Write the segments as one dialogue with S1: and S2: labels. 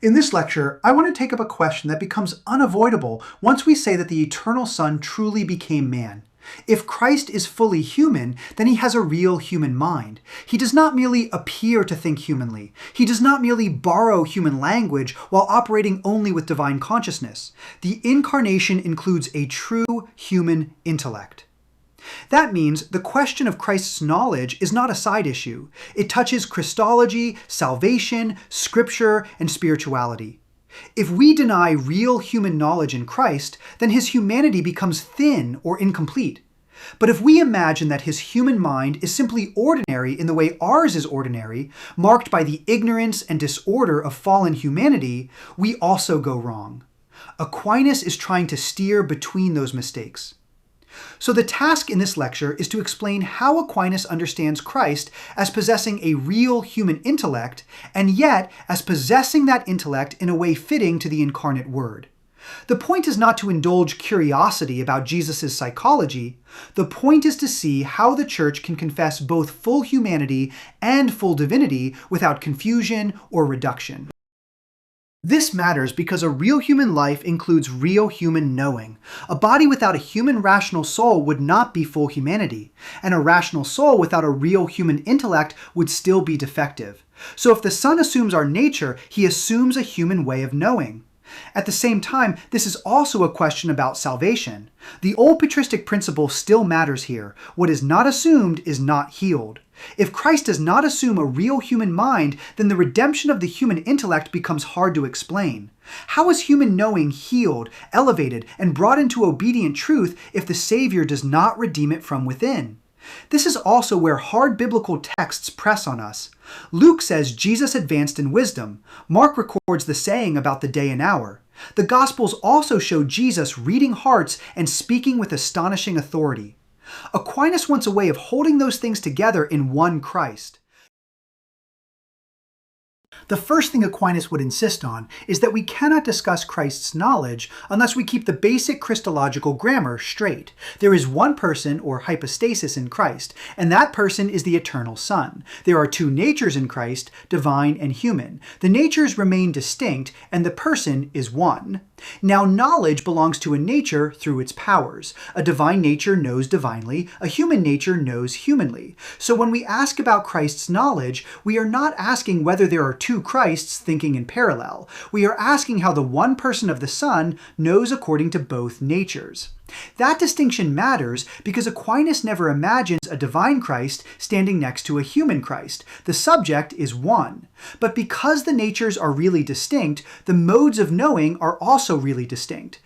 S1: In this lecture, I want to take up a question that becomes unavoidable once we say that the eternal Son truly became man. If Christ is fully human, then he has a real human mind. He does not merely appear to think humanly. He does not merely borrow human language while operating only with divine consciousness. The incarnation includes a true human intellect. That means the question of Christ's knowledge is not a side issue. It touches Christology, salvation, scripture, and spirituality. If we deny real human knowledge in Christ, then his humanity becomes thin or incomplete. But if we imagine that his human mind is simply ordinary in the way ours is ordinary, marked by the ignorance and disorder of fallen humanity, we also go wrong. Aquinas is trying to steer between those mistakes. So the task in this lecture is to explain how Aquinas understands Christ as possessing a real human intellect, and yet as possessing that intellect in a way fitting to the incarnate Word. The point is not to indulge curiosity about Jesus' psychology. The point is to see how the Church can confess both full humanity and full divinity without confusion or reduction. This matters because a real human life includes real human knowing. A body without a human rational soul would not be full humanity, and a rational soul without a real human intellect would still be defective. So if the Son assumes our nature, he assumes a human way of knowing. At the same time, this is also a question about salvation. The old patristic principle still matters here. What is not assumed is not healed. If Christ does not assume a real human mind, then the redemption of the human intellect becomes hard to explain. How is human knowing healed, elevated, and brought into obedient truth if the Savior does not redeem it from within? This is also where hard biblical texts press on us. Luke says Jesus advanced in wisdom. Mark records the saying about the day and hour. The Gospels also show Jesus reading hearts and speaking with astonishing authority. Aquinas wants a way of holding those things together in one Christ. The first thing Aquinas would insist on is that we cannot discuss Christ's knowledge unless we keep the basic Christological grammar straight. There is one person, or hypostasis, in Christ, and that person is the eternal Son. There are two natures in Christ, divine and human. The natures remain distinct, and the person is one. Now, knowledge belongs to a nature through its powers. A divine nature knows divinely, a human nature knows humanly. So when we ask about Christ's knowledge, we are not asking whether there are two Christs thinking in parallel. We are asking how the one person of the Son knows according to both natures. That distinction matters because Aquinas never imagines a divine Christ standing next to a human Christ. The subject is one. But because the natures are really distinct, the modes of knowing are also really distinct.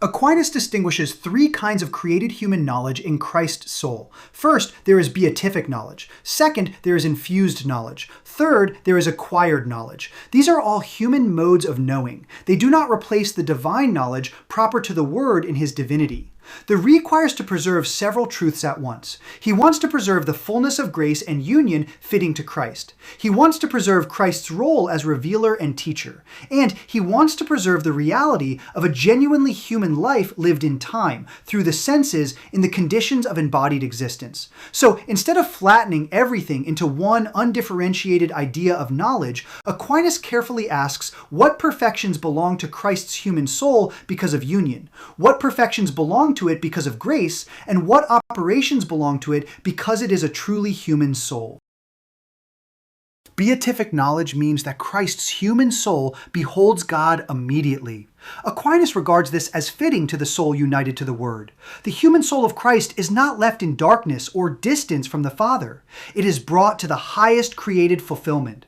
S1: Aquinas distinguishes three kinds of created human knowledge in Christ's soul. First, there is beatific knowledge. Second, there is infused knowledge. Third, there is acquired knowledge. These are all human modes of knowing. They do not replace the divine knowledge proper to the Word in his divinity. The requires to preserve several truths at once. He wants to preserve the fullness of grace and union fitting to Christ. He wants to preserve Christ's role as revealer and teacher. And he wants to preserve the reality of a genuinely human life lived in time, through the senses, in the conditions of embodied existence. So instead of flattening everything into one undifferentiated idea of knowledge, Aquinas carefully asks what perfections belong to Christ's human soul because of union, what perfections belong to it because of grace, and what operations belong to it because it is a truly human soul. Beatific knowledge means that Christ's human soul beholds God immediately. Aquinas regards this as fitting to the soul united to the Word. The human soul of Christ is not left in darkness or distance from the Father. It is brought to the highest created fulfillment.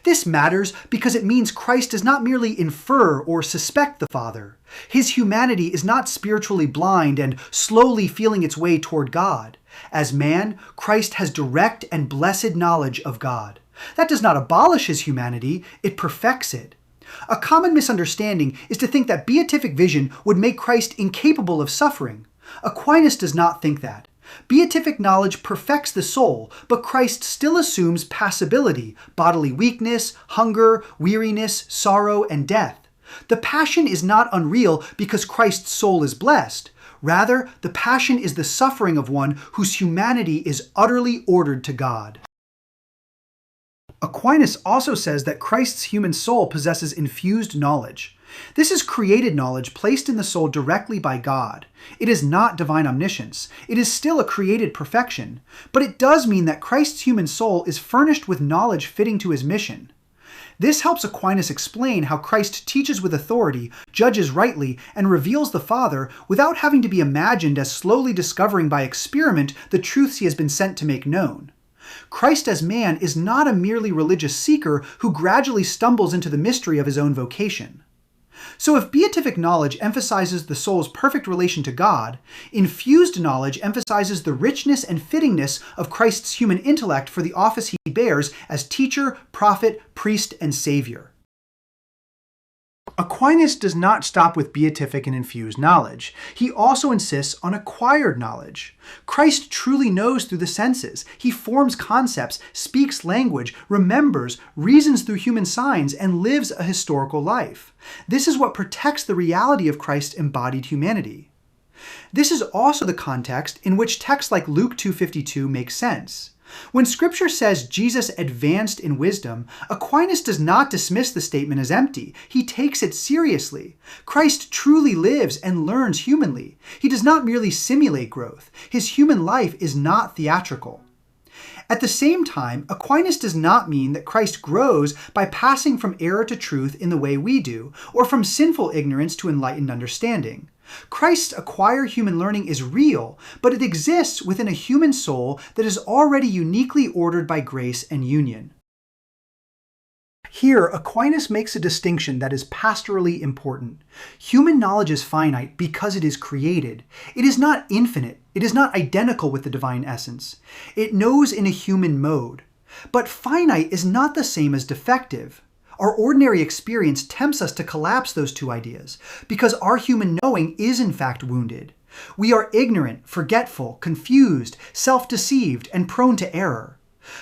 S1: This matters because it means Christ does not merely infer or suspect the Father. His humanity is not spiritually blind and slowly feeling its way toward God. As man, Christ has direct and blessed knowledge of God. That does not abolish his humanity, it perfects it. A common misunderstanding is to think that beatific vision would make Christ incapable of suffering. Aquinas does not think that. Beatific knowledge perfects the soul, but Christ still assumes passibility, bodily weakness, hunger, weariness, sorrow, and death. The passion is not unreal because Christ's soul is blessed. Rather, the passion is the suffering of one whose humanity is utterly ordered to God. Aquinas also says that Christ's human soul possesses infused knowledge. This is created knowledge placed in the soul directly by God. It is not divine omniscience. It is still a created perfection. But it does mean that Christ's human soul is furnished with knowledge fitting to his mission. This helps Aquinas explain how Christ teaches with authority, judges rightly, and reveals the Father without having to be imagined as slowly discovering by experiment the truths he has been sent to make known. Christ as man is not a merely religious seeker who gradually stumbles into the mystery of his own vocation. So if beatific knowledge emphasizes the soul's perfect relation to God, infused knowledge emphasizes the richness and fittingness of Christ's human intellect for the office he bears as teacher, prophet, priest, and savior. Aquinas does not stop with beatific and infused knowledge. He also insists on acquired knowledge. Christ truly knows through the senses. He forms concepts, speaks language, remembers, reasons through human signs, and lives a historical life. This is what protects the reality of Christ's embodied humanity. This is also the context in which texts like Luke 2:52 make sense. When Scripture says Jesus advanced in wisdom, Aquinas does not dismiss the statement as empty. He takes it seriously. Christ truly lives and learns humanly. He does not merely simulate growth. His human life is not theatrical. At the same time, Aquinas does not mean that Christ grows by passing from error to truth in the way we do, or from sinful ignorance to enlightened understanding. Christ's acquired human learning is real, but it exists within a human soul that is already uniquely ordered by grace and union. Here, Aquinas makes a distinction that is pastorally important. Human knowledge is finite because it is created. It is not infinite. It is not identical with the divine essence. It knows in a human mode. But finite is not the same as defective. Our ordinary experience tempts us to collapse those two ideas, because our human knowing is in fact wounded. We are ignorant, forgetful, confused, self-deceived, and prone to error.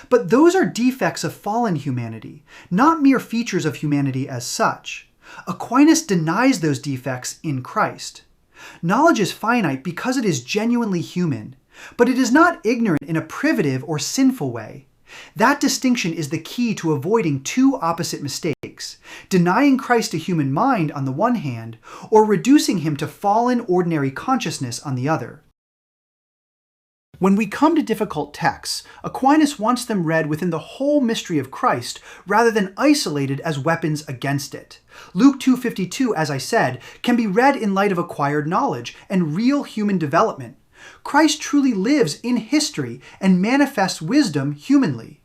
S1: But those are defects of fallen humanity, not mere features of humanity as such. Aquinas denies those defects in Christ. Knowledge is finite because it is genuinely human, but it is not ignorant in a privative or sinful way. That distinction is the key to avoiding two opposite mistakes: denying Christ a human mind on the one hand, or reducing him to fallen ordinary consciousness on the other. When we come to difficult texts, Aquinas wants them read within the whole mystery of Christ rather than isolated as weapons against it. Luke 2:52, as I said, can be read in light of acquired knowledge and real human development. Christ truly lives in history and manifests wisdom humanly.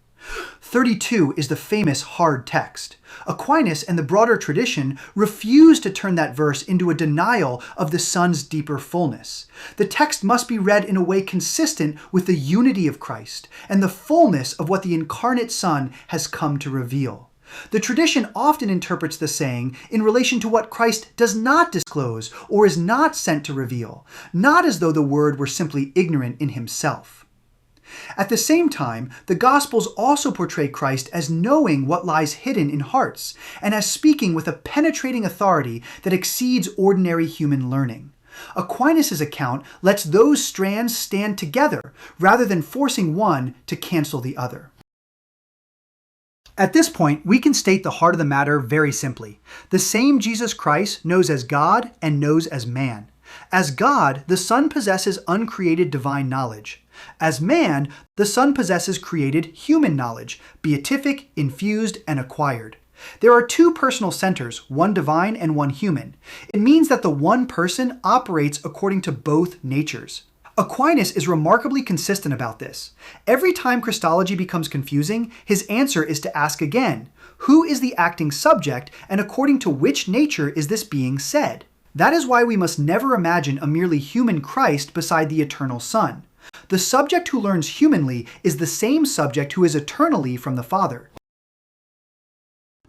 S1: 32 is the famous hard text. Aquinas and the broader tradition refuse to turn that verse into a denial of the Son's deeper fullness. The text must be read in a way consistent with the unity of Christ and the fullness of what the incarnate Son has come to reveal. The tradition often interprets the saying in relation to what Christ does not disclose or is not sent to reveal, not as though the Word were simply ignorant in himself. At the same time, the Gospels also portray Christ as knowing what lies hidden in hearts, and as speaking with a penetrating authority that exceeds ordinary human learning. Aquinas' account lets those strands stand together, rather than forcing one to cancel the other. At this point, we can state the heart of the matter very simply. The same Jesus Christ knows as God and knows as man. As God, the Son possesses uncreated divine knowledge. As man, the Son possesses created human knowledge, beatific, infused, and acquired. There are two personal centers, one divine and one human. It means that the one person operates according to both natures. Aquinas is remarkably consistent about this. Every time Christology becomes confusing, his answer is to ask again, who is the acting subject, and according to which nature is this being said? That is why we must never imagine a merely human Christ beside the eternal Son. The subject who learns humanly is the same subject who is eternally from the Father.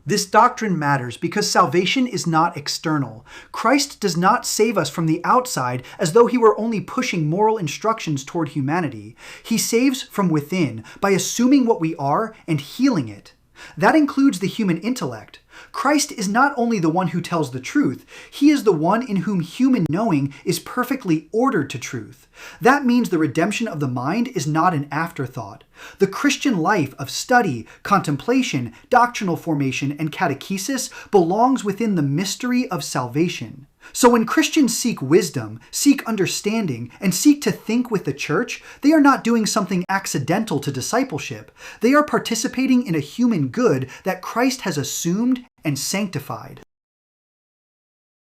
S1: This doctrine matters because salvation is not external. Christ does not save us from the outside as though he were only pushing moral instructions toward humanity. He saves from within by assuming what we are and healing it. That includes the human intellect. Christ is not only the one who tells the truth, he is the one in whom human knowing is perfectly ordered to truth. That means the redemption of the mind is not an afterthought. The Christian life of study, contemplation, doctrinal formation, and catechesis belongs within the mystery of salvation. So when Christians seek wisdom, seek understanding, and seek to think with the church, they are not doing something accidental to discipleship. They are participating in a human good that Christ has assumed and sanctified.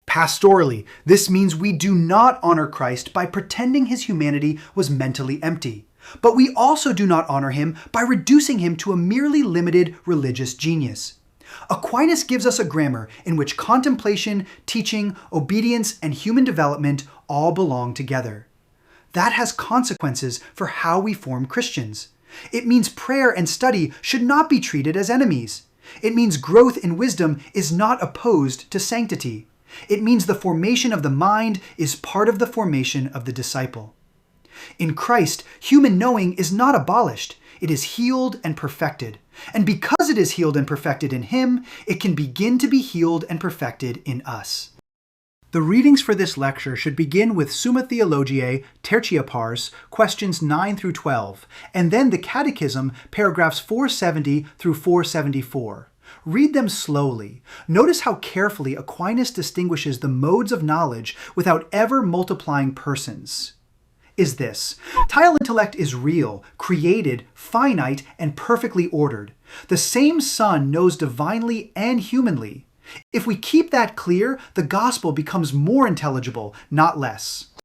S1: Pastorally, this means we do not honor Christ by pretending his humanity was mentally empty. But we also do not honor him by reducing him to a merely limited religious genius. Aquinas gives us a grammar in which contemplation, teaching, obedience, and human development all belong together. That has consequences for how we form Christians. It means prayer and study should not be treated as enemies. It means growth in wisdom is not opposed to sanctity. It means the formation of the mind is part of the formation of the disciple. In Christ, human knowing is not abolished. It is healed and perfected. And because it is healed and perfected in him, it can begin to be healed and perfected in us. The readings for this lecture should begin with Summa Theologiae, Tertia Pars, questions 9 through 12, and then the Catechism, paragraphs 470 through 474. Read them slowly. Notice how carefully Aquinas distinguishes the modes of knowledge without ever multiplying persons. Is this: Intellect is real, created, finite, and perfectly ordered. The same Son knows divinely and humanly. If we keep that clear, the gospel becomes more intelligible, not less.